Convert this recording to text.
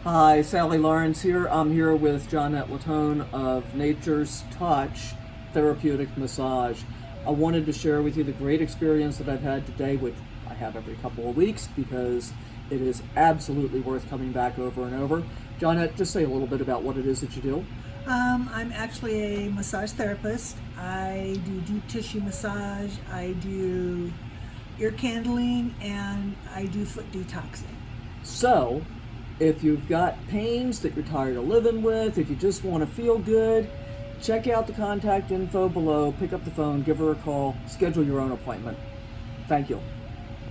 Hi, Sally Lawrence here. I'm here with Johnett of Nature's Touch Therapeutic Massage. I wanted to share with you the great experience that I've had today, which I have every couple of weeks because it is absolutely worth coming back over and over. Johnett, just say a little bit about what it is that you do. I'm actually a massage therapist. I do deep tissue massage, I do ear candling, and I do foot detoxing. So, if you've got pains that you're tired of living with, if you just want to feel good, check out the contact info below, pick up the phone, give her a call, schedule your own appointment. Thank you.